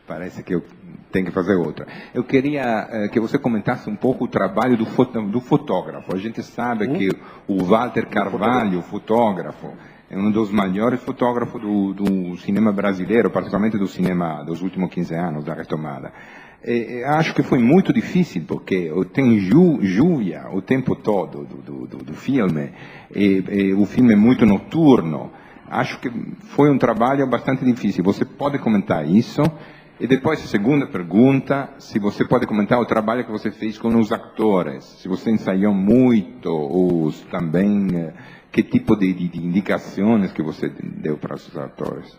parece que eu tenho que fazer outra. Eu queria que você comentasse um pouco o trabalho do fotógrafo. A gente sabe que o Walter Carvalho, fotógrafo, é um dos maiores fotógrafos do cinema brasileiro, particularmente do cinema dos últimos 15 anos, da retomada. Acho que foi muito difícil, porque tem lluvia o tempo todo do filme, e o filme é muito noturno. Acho que foi um trabalho bastante difícil. Você pode comentar isso? E depois, a segunda pergunta, se você pode comentar o trabalho que você fez com os atores, se você ensaiou muito, também, que tipo de indicações que você deu para os atores?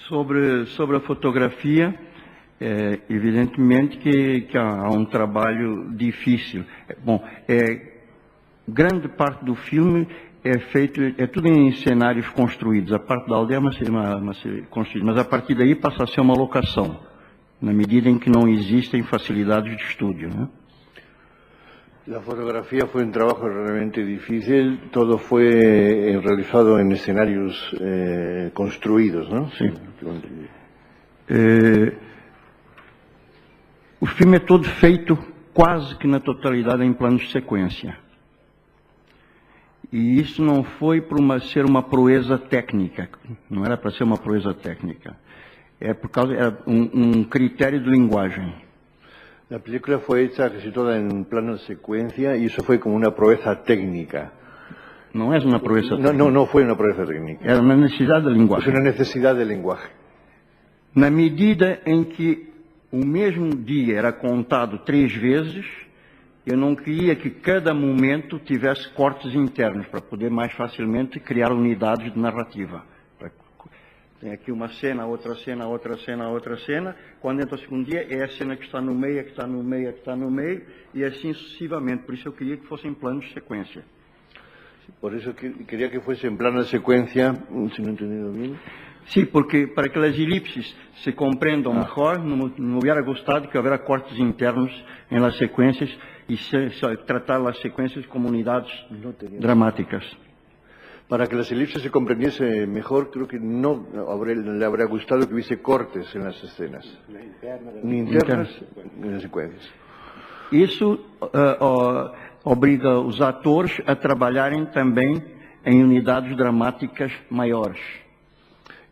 Sobre a fotografia, evidentemente que há um trabalho difícil. Bom, grande parte do filme é tudo em cenários construídos. A parte da aldeia é construída, mas a partir daí passa a ser uma locação, na medida em que não existem facilidades de estúdio, né? La fotografía fue un trabajo realmente difícil, todo fue realizado en escenarios construidos, ¿no? Sí. O filme é todo feito quase que na totalidade em planos de sequência. E isso não foi por ser uma proeza técnica, não era para ser uma proeza técnica. É por causa um critério de linguagem. La película fue hecha casi toda en plano de secuencia y eso fue como una proeza técnica. Não é uma proeza técnica. No fue una proeza técnica. Era uma necessidade de linguagem. Es una necesidad de lenguaje. Na medida em que o mesmo dia era contado 3 vezes, eu não queria que cada momento tivesse cortes internos, para poder mais facilmente criar unidades de narrativa. Tem aqui uma cena, outra cena, outra cena, outra cena. Quando entra o segundo dia, é a cena que está no meio, a que está no meio, a que está no meio, e assim sucessivamente. Por isso eu queria que fossem planos de sequência. Por eso quería que fuese en plano de secuencia, si no he entendido bien. Sim, porque para que as elipses se compreendam melhor, não hubiera gostado que houvesse cortes internos em las sequências e tratar as sequências como unidades dramáticas. Para que las elipses se comprendiese mejor, creo que no le habría gustado que hubiese cortes en las escenas, ni internas ni en las secuencias. Isso obriga os atores a trabalharem também em unidades dramáticas maiores.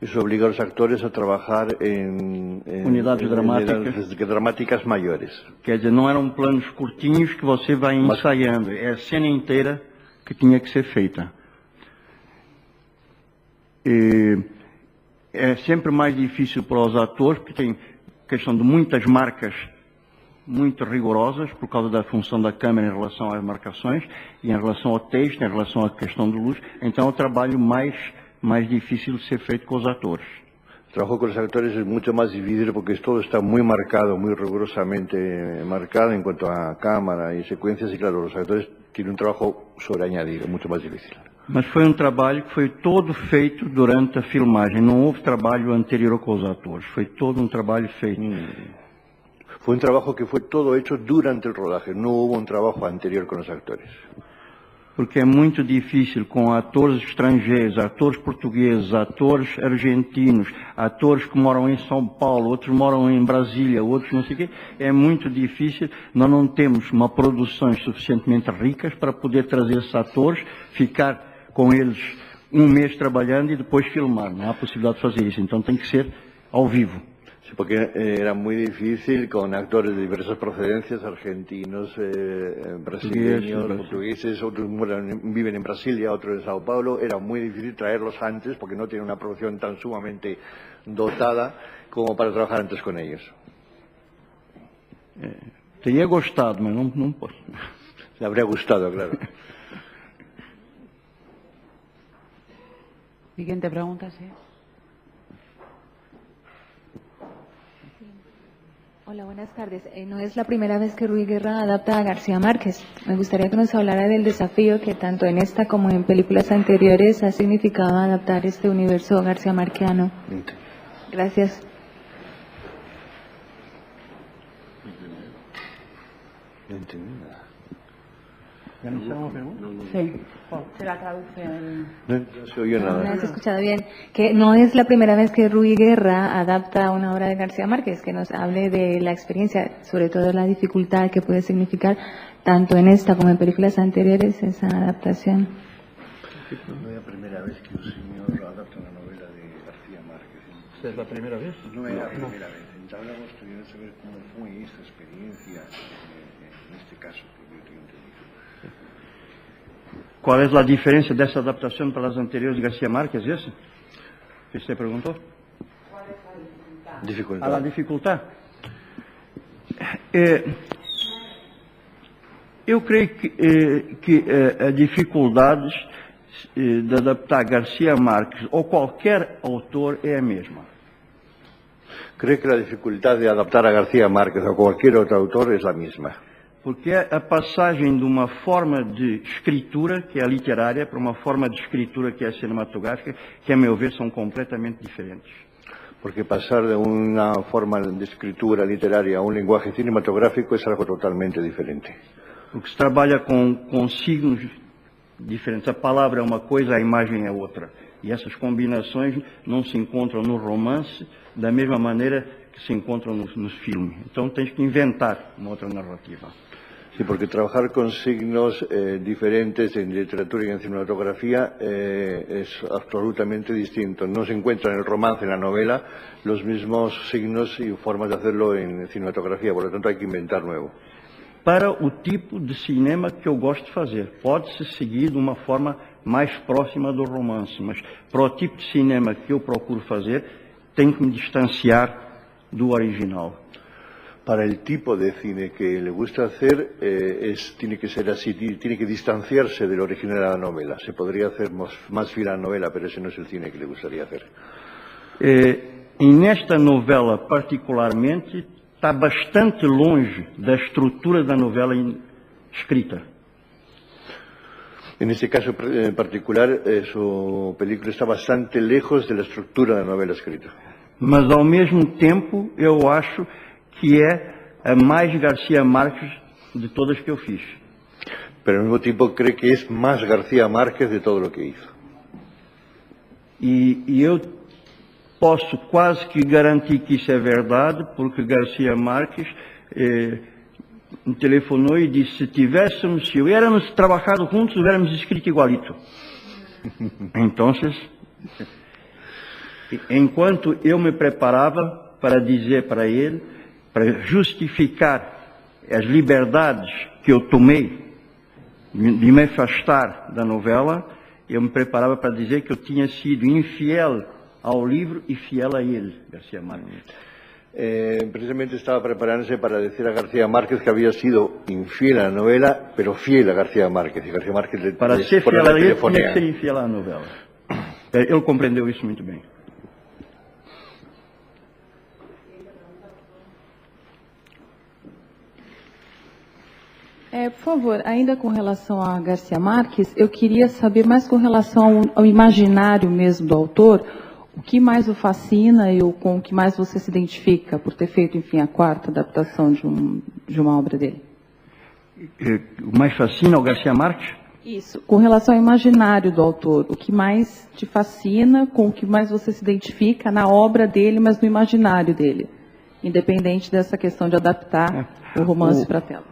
Eso obliga a los actores a trabajar en unidades dramáticas mayores. Quer dizer, não eram planos curtinhos que você vai ensaiando, é a cena inteira que tinha que ser feita. É sempre mais difícil para os atores, porque tem questão de muitas marcas muito rigorosas, por causa da função da câmera em relação às marcações, e em relação ao texto, em relação à questão de luz. Então é o trabalho mais difícil de ser feito com os atores. El trabajo con los actores es mucho más difícil porque todo está muy marcado, muy rigurosamente marcado en cuanto a cámara y secuencias, y claro, los actores tienen un trabajo sobreañadido, mucho más difícil. Mas foi um trabalho que foi todo feito durante a filmagem, não houve trabalho anterior com os atores, foi todo um trabalho feito. Fue un trabajo que fue todo hecho durante el rodaje, no hubo un trabajo anterior con los actores. Porque é muito difícil com atores estrangeiros, atores portugueses, atores argentinos, atores que moram em São Paulo, outros moram em Brasília, outros não sei o quê. É muito difícil, nós não temos uma produções suficientemente ricas para poder trazer esses atores, ficar com eles um mês trabalhando e depois filmar. Não há possibilidade de fazer isso, então tem que ser ao vivo. Sí, porque era muy difícil con actores de diversas procedencias, argentinos, brasileños, portugueses, otros viven en Brasilia, otros en Sao Paulo. Era muy difícil traerlos antes porque no tienen una producción tan sumamente dotada como para trabajar antes con ellos. Teria gostado, mas não posso. Le habría gustado, claro. Siguiente pregunta, sí. Hola, buenas tardes. No es la primera vez que Rui Guerra adapta a García Márquez. Me gustaría que nos hablara del desafío que tanto en esta como en películas anteriores ha significado adaptar este universo García Márqueano. Gracias. No entendí nada. Sí. ¿Será traducción? No se oyó No, nada. no has escuchado bien. Que no es la primera vez que Rui Guerra adapta una obra de García Márquez, que nos hable de la experiencia, sobre todo la dificultad que puede significar, tanto en esta como en películas anteriores, esa adaptación. No es la primera vez que un señor adapta una novela de García Márquez. ¿Es la primera vez? No es la primera vez. Entonces hablamos, quería saber cómo fue esta experiencia en este caso que yo tengo entendido. ¿Cuál es la diferencia de esa adaptación para las anteriores de García Márquez? ¿Es eso que usted preguntó? Dificultad. A la dificultad. Eu creio que a dificuldade de adaptar García Márquez ou qualquer autor é a mesma. ¿Cree que la dificultad de adaptar a García Márquez o cualquier otro autor es la misma? Porque é a passagem de uma forma de escritura, que é a literária, para uma forma de escritura que é a cinematográfica, que, a meu ver, são completamente diferentes. Porque pasar de una forma de escritura literaria a un lenguaje cinematográfico es algo totalmente diferente. Porque se trabalha com signos diferentes. A palavra é uma coisa, a imagem é outra. E essas combinações não se encontram no romance da mesma maneira que se encontram nos filmes. Então tens que inventar uma outra narrativa. Sí, porque trabajar con signos diferentes en literatura y en cinematografía es absolutamente distinto. No se encuentra en el romance, en la novela, los mismos signos y formas de hacerlo en cinematografía. Por lo tanto, hay que inventar nuevo. Para o tipo de cinema que eu gosto de fazer. Pode-se seguir de uma forma mais próxima do romance, mas para o tipo de cinema que eu procuro fazer, tenho que me distanciar do original. Para el tipo de cine que le gusta hacer, tiene que ser así, tiene que distanciarse del original de la novela. Se podría hacer más fiel a la novela, pero ese no es el cine que le gustaría hacer. E nesta novela, particularmente, está bastante longe da estrutura da novela escrita. En este caso en particular, su película está bastante lejos de la estructura de la novela escrita. Mas, ao mesmo tempo, eu acho que é a mais García Márquez de todas que eu fiz. Pero al mismo tiempo cree que es más García Márquez de todo lo que hizo. E eu posso quase que garantir que isso é verdade, porque García Márquez me telefonou e disse, se hubiéramos trabajado juntos, hubiéramos escrito igualito. Então, enquanto eu me preparava para dizer para ele, para justificar as liberdades que eu tomei de me afastar da novela, eu me preparava para dizer que eu tinha sido infiel ao livro y fiel a él, García Márquez. Precisamente estaba preparándose para decir a García Márquez que había sido infiel a la novela, pero fiel a García Márquez. Y García Márquez para ser fiel a ele, tinha que ser infiel à novela. Ele compreendeu isso muito bem. Por favor, ainda com relação a García Márquez, eu queria saber mais com relação ao imaginário mesmo do autor, o que mais o fascina e com o que mais você se identifica por ter feito, enfim, a quarta adaptação de uma obra dele? O mais fascina o García Márquez? Isso, com relação ao imaginário do autor, o que mais te fascina, com o que mais você se identifica na obra dele, mas no imaginário dele, independente dessa questão de adaptar o romance para a tela.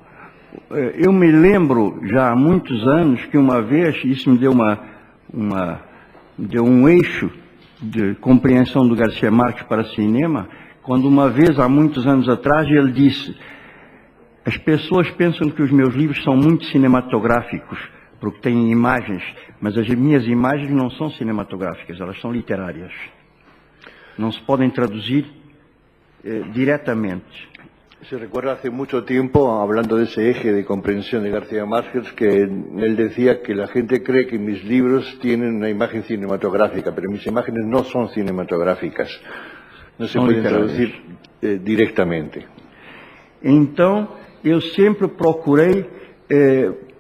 Eu me lembro já há muitos anos que uma vez, isso me deu deu um eixo de compreensão do García Márquez para cinema, quando uma vez, há muitos anos atrás, ele disse, as pessoas pensam que os meus livros são muito cinematográficos, porque têm imagens, mas as minhas imagens não são cinematográficas, elas são literárias. Não se podem traduzir diretamente. Se recuerda hace mucho tiempo, hablando de ese eje de comprensión de García Márquez, que él decía que la gente cree que mis libros tienen una imagen cinematográfica, pero mis imágenes no son cinematográficas. No se pueden traducir directamente. Então, eu sempre procurei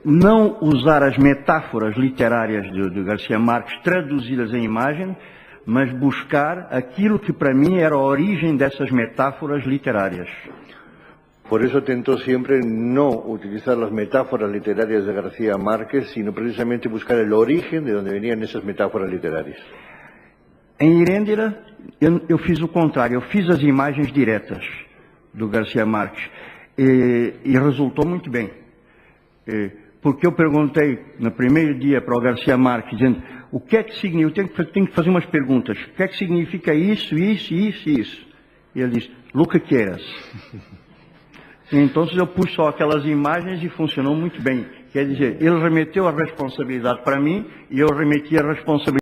não usar as metáforas literárias de García Márquez traduzidas em imagem, mas buscar aquilo que para mim era a origem dessas metáforas literárias. Por eso tentó siempre no utilizar las metáforas literarias de García Márquez, sino precisamente buscar el origen de donde venían esas metáforas literárias. Em Irêndira, eu fiz o contrário, eu fiz as imagens diretas do García Márquez e resultou muito bem. Porque eu perguntei no primeiro dia para o García Márquez, dizendo, o que é que significa, eu tenho que fazer umas perguntas, o que é que significa isso, isso, isso e isso? E ele disse, lo que quieras. Então eu pus só aquelas imagens e funcionou muito bem. Quer dizer, ele remeteu a responsabilidade para mim e eu remeti a responsabilidade